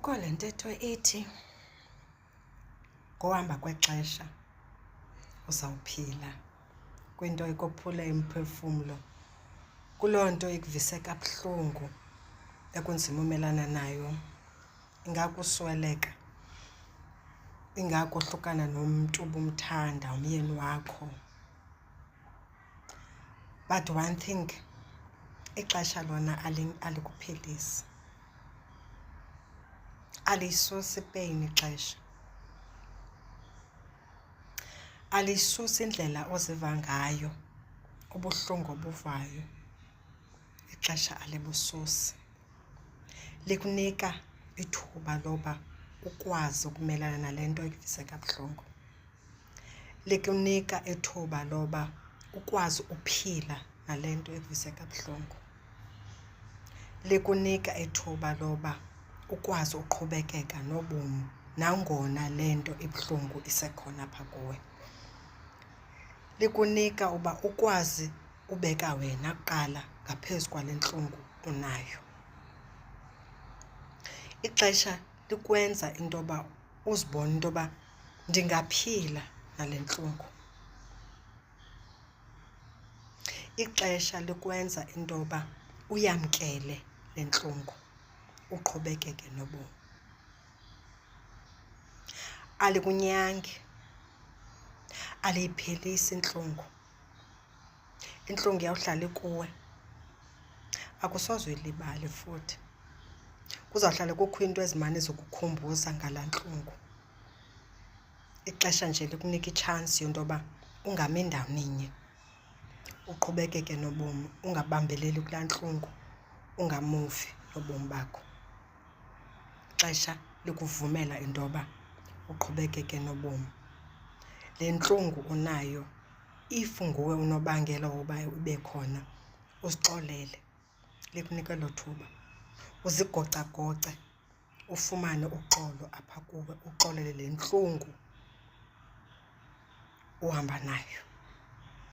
Kukho le ntetho ethi ngohamba kwexesha uzawuphila, kwinto ekophula umphefumlo, kuloo nto ikuvise kabuhlungu ekunzima umelana nayo, ingakusweleka, ingakohlukana nomntu ubumthanda, umyeni wakho. But one thing, ixesha lona alikuphelisi, alisusi ipeyini ixesha, alisusi indlela oziva ngayo, ubuhlungu obuvayo. Ixesha alibususi, likunika ithuba loba ukwazi ukumelana nale nto ikuvise kabuhlungu. Likunika ithuba loba ukwazi uphila nale nto ikuvise kabuhlungu. Likunika ithuba loba ukwazi uqhubekeka nobomi nangona le nto ibuhlungu isekhona apha kuwe. Likunika uba ukwazi ubeka wena kuqala ngaphezu kwale ntlungu unayo. Ixesha likwenza into yoba uzibone into yoba ndingaphila nale ntlungu. Ixesha likwenza into yoba uyamkele le ntlungu, uqhubekeke nobomi. Alikunyangi, aliyiphelisi intlungu. Intlungu iyawuhlala ikuwe, akusoze uyilibale futhi. Kuzawuhlala kukho into ezimane zikukhumbuza ngalaa ntlungu. Ixesha nje likunika itshansi yento yoba ungami ndawoninye, uqhubekeke nobomi, ungabambeleli kulaa ntlungu, ungamuvi nobomi bakho. Ixesha likuvumela into yoba uqhubekeke nobomi. Le ntlungu unayo, if nguwe unobangela woba ibe khona, uzixolele, likunika elo thuba. Uzigocagoce, ufumane uxolo apha kuwe, uxolele le ntlungu uhamba nayo.